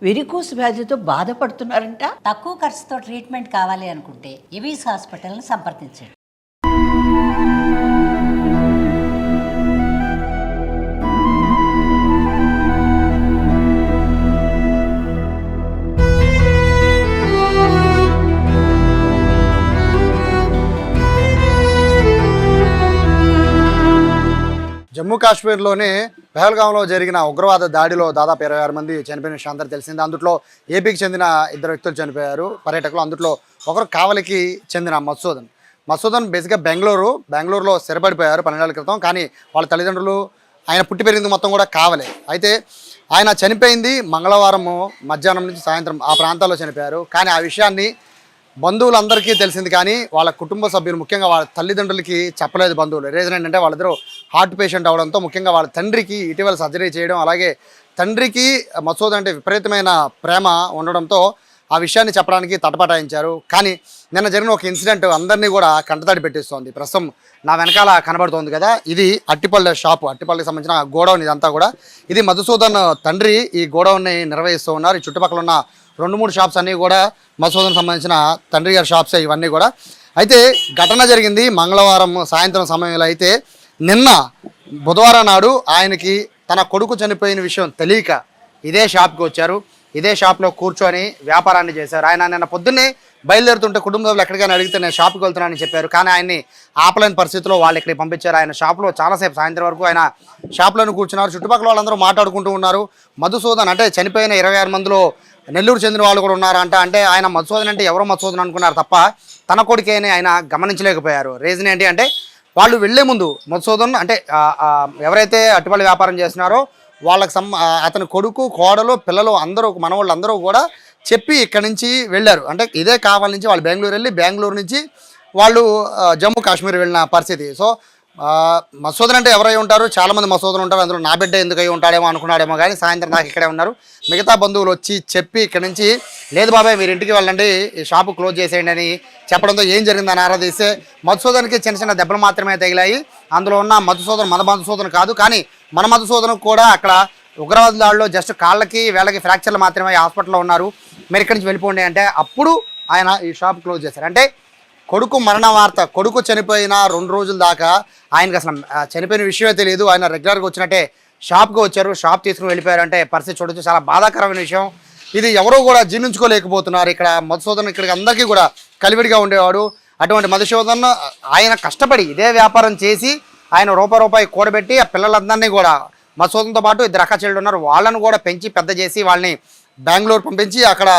Varicose వ్యాధితో బాధపడుతున్నారంట. తక్కువ ఖర్చుతో ట్రీట్మెంట్ కావాలి అనుకుంటే ఎవిస్ హాస్పిటల్ని సంప్రదించండి. జమ్మూ కాశ్మీర్లోని పహల్గాంలో జరిగిన ఉగ్రవాద దాడిలో దాదాపు 26 మంది చనిపోయిన విషయం అందరూ తెలిసింది. అందులో ఏపీకి చెందిన 2 వ్యక్తులు చనిపోయారు, పర్యాటకులు. అందులో ఒకరు కావలికి చెందిన మసూదన్ బేసిక్గా బెంగళూరులో స్థిరపడిపోయారు 12 ఏళ్ల క్రితం. కానీ వాళ్ళ తల్లిదండ్రులు, ఆయన పుట్టి పెరిగింది మొత్తం కూడా కావలే. అయితే ఆయన చనిపోయింది మంగళవారం మధ్యాహ్నం నుంచి సాయంత్రం ఆ ప్రాంతాల్లో చనిపోయారు. కానీ ఆ విషయాన్ని బంధువులందరికీ తెలిసింది, కానీ వాళ్ళ కుటుంబ సభ్యులు, ముఖ్యంగా వాళ్ళ తల్లిదండ్రులకి చెప్పలేదు బంధువులు. రీజన్ ఏంటంటే వాళ్ళిద్దరూ హార్ట్ పేషెంట్ అవడంతో, ముఖ్యంగా వాళ్ళ తండ్రికి ఇటీవల సర్జరీ చేయడం, అలాగే తండ్రికి మసూద్ అంటే విపరీతమైన ప్రేమ ఉండడంతో ఆ విషయాన్ని చెప్పడానికి తటపటాయించారు. కానీ నిన్న జరిగిన ఒక ఇన్సిడెంట్ అందరినీ కూడా కంటతడి పెట్టిస్తోంది. ప్రస్తుతం నా వెనకాల కనబడుతోంది కదా, ఇది అట్టిపల్లె షాపు, అట్టిపల్లెకి సంబంధించిన గోడౌన్ ఇదంతా కూడా. ఇది మధుసూదన్ తండ్రి ఈ గోడౌన్ని నిర్వహిస్తూ ఉన్నారు. ఈ చుట్టుపక్కల ఉన్న 2-3 షాప్స్ అన్నీ కూడా మధుసూదన్ సంబంధించిన తండ్రి గారి షాప్సే ఇవన్నీ కూడా. అయితే ఘటన జరిగింది మంగళవారం సాయంత్రం సమయంలో. అయితే నిన్న బుధవారం నాడు ఆయనకి తన కొడుకు చనిపోయిన విషయం తెలియక ఇదే షాప్కి వచ్చారు. ఇదే షాప్లో కూర్చొని వ్యాపారాన్ని చేశారు. ఆయన నిన్న పొద్దున్నే బయలుదేరుతుంటే కుటుంబ సభ్యులు ఎక్కడికైనా అడిగితే నేను షాప్కి వెళ్తున్నానని చెప్పారు. కానీ ఆయన్ని ఆపలేని పరిస్థితిలో వాళ్ళు ఇక్కడికి పంపించారు. ఆయన షాప్లో చాలాసేపు సాయంత్రం వరకు ఆయన షాప్లోనే కూర్చున్నారు. చుట్టుపక్కల వాళ్ళందరూ మాట్లాడుకుంటూ ఉన్నారు. మధుసూదన్ అంటే చనిపోయిన 26 మందిలో నెల్లూరు చెందిన వాళ్ళు కూడా ఉన్నారంట. అంటే ఆయన మధుసూదన్ అంటే ఎవరో మధుసూదన్ అనుకున్నారు తప్ప తన కొడుకే అని ఆయన గమనించలేకపోయారు. రీజన్ ఏంటి అంటే వాళ్ళు వెళ్లే ముందు మధుసూదన్ అంటే ఎవరైతే అట్టుపల్లి వ్యాపారం చేస్తున్నారో వాళ్ళకి అతని కొడుకు, కోడలు, పిల్లలు అందరూ, మనవాళ్ళు అందరూ కూడా చెప్పి ఇక్కడి నుంచి వెళ్ళారు. అంటే ఇదే కావాలి నుంచి వాళ్ళు బెంగళూరు వెళ్ళి, బెంగళూరు నుంచి వాళ్ళు జమ్మూ కాశ్మీర్ వెళ్ళిన పరిస్థితి. సో మసూదన్ అంటే ఎవరై ఉంటారు, చాలామంది మసూదన్ ఉంటారు. అందులో నా బిడ్డ ఎందుకు అయి ఉంటాడేమో అనుకున్నాడేమో, కానీ సాయంత్రం దాకా ఇక్కడే ఉన్నారు. మిగతా బంధువులు వచ్చి చెప్పి ఇక్కడి నుంచి లేదు బాబాయ్ మీరు ఇంటికి వెళ్ళండి, ఈ షాపు క్లోజ్ చేసేయండి అని చెప్పడంతో ఏం జరిగిందని ఆరాధిస్తే మధుసూదన్కి చిన్న చిన్న దెబ్బలు మాత్రమే తగిలాయి. అందులో ఉన్న మధుసూదన్ మన మధుసూదన్ కాదు, కానీ మన మధుసూదన్ కూడా అక్కడ ఉగ్రవాద దాడిలో జస్ట్ కాళ్ళకి వేళ్ళకి ఫ్రాక్చర్లు మాత్రమే హాస్పిటల్లో ఉన్నారు, మీరు ఇక్కడి నుంచి వెళ్ళిపోండి అంటే అప్పుడు ఆయన ఈ షాప్ క్లోజ్ చేశారు. అంటే కొడుకు మరణ వార్త, కొడుకు చనిపోయిన 2 రోజుల దాకా ఆయనకు అసలు చనిపోయిన విషయమే తెలియదు. ఆయన రెగ్యులర్గా వచ్చినట్టే షాప్కి వచ్చారు, షాప్ తీసుకుని వెళ్ళిపోయారు. అంటే పరిస్థితి చూడొచ్చు, చాలా బాధాకరమైన విషయం. ఇది ఎవరో కూడా జీర్ణించుకోలేకపోతున్నారు. ఇక్కడ మధుసూదన్ ఇక్కడికి అందరికీ కూడా కలివిడిగా ఉండేవాడు. అటువంటి మధుసూదన్ ఆయన కష్టపడి ఇదే వ్యాపారం చేసి ఆయన రూపాయి కూడబెట్టి ఆ పిల్లలందరినీ కూడా మధుసూదన్తో పాటు 2 అక్క చెల్లెలు ఉన్నారు, వాళ్ళను కూడా పెంచి పెద్ద చేసి వాళ్ళని బెంగళూరు పంపించి అక్కడ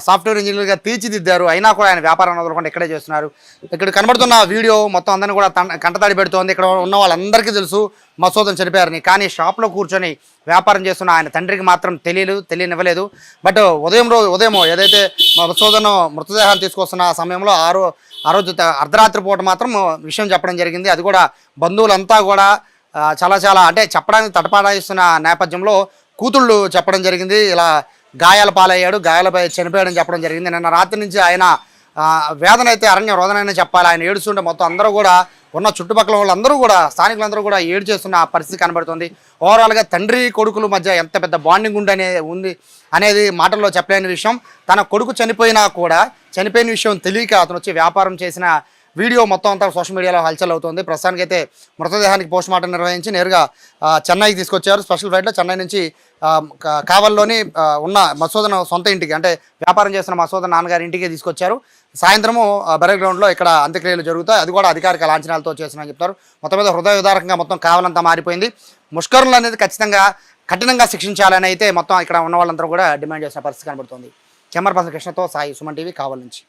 సాఫ్ట్వేర్ ఇంజనీర్గా తీర్చిదిద్దారు. అయినా కూడా ఆయన వ్యాపారం వదలకుండా ఇక్కడే చేస్తున్నారు. ఇక్కడ కనబడుతున్న వీడియో మొత్తం అందరినీ కూడా కంటతడి పెడుతోంది. ఇక్కడ ఉన్న వాళ్ళందరికీ తెలుసు మధుసూదన్ చనిపోయారని, కానీ షాప్లో కూర్చొని వ్యాపారం చేస్తున్న ఆయన తండ్రికి మాత్రం తెలియనివ్వలేదు. బట్ ఉదయం ఏదైతే మధుసూదన్ మృతదేహాన్ని తీసుకొస్తున్న సమయంలో ఆ రోజు అర్ధరాత్రి పూట మాత్రం విషయం చెప్పడం జరిగింది. అది కూడా బంధువులంతా కూడా చాలా అంటే చెప్పడానికి తటపాటాయిస్తున్న నేపథ్యంలో కూతుళ్ళు చెప్పడం జరిగింది. ఇలా గాయాల పాలయ్యాడు, గాయాలపై చనిపోయాడని చెప్పడం జరిగింది. నిన్న రాత్రి నుంచి ఆయన వేదన అయితే అరణ్య రోదనైనా చెప్పాలి. ఆయన ఏడుస్తుంటే మొత్తం అందరూ కూడా ఉన్న చుట్టుపక్కల వాళ్ళందరూ కూడా స్థానికులందరూ కూడా ఏడు చేస్తున్న పరిస్థితి కనబడుతుంది. ఓవరాల్గా తండ్రి కొడుకుల మధ్య ఎంత పెద్ద బాండింగ్ ఉంది అనేది మాటల్లో చెప్పలేని విషయం. తన కొడుకు చనిపోయినా కూడా చనిపోయిన విషయం తెలియక అతను వచ్చి వ్యాపారం చేసిన వీడియో మొత్తం అంతా సోషల్ మీడియాలో హల్చల్ అవుతుంది. ప్రస్తుతానికైతే మృతదేహానికి పోస్ట్మార్టం నిర్వహించి నేరుగా చెన్నైకి తీసుకొచ్చారు. స్పెషల్ ఫ్లైట్లో చెన్నై నుంచి కావల్లోని ఉన్న మధుసూదన్ సొంత ఇంటికి, అంటే వ్యాపారం చేస్తున్న మధుసూదన్ నాన్నగారి ఇంటికి తీసుకొచ్చారు. సాయంత్రము బరే గ్రౌండ్లో ఇక్కడ అంత్యక్రియలు జరుగుతాయి. అది కూడా అధికారిక లాంఛనాలతో చేస్తున్నారని చెప్తారు. మొత్తం మీద హృదయ విదారకంగా మొత్తం కావాలంతా మారిపోయింది. ముష్కరులు అనేది ఖచ్చితంగా కఠినంగా శిక్షించాలని అయితే మొత్తం ఇక్కడ ఉన్న వాళ్ళందరూ కూడా డిమాండ్ చేసిన పరిస్థితి కనబడుతుంది. కెమెరా పర్సన్ కృష్ణతో సాయి, సుమన్ టీవీ, కావల్ నుంచి.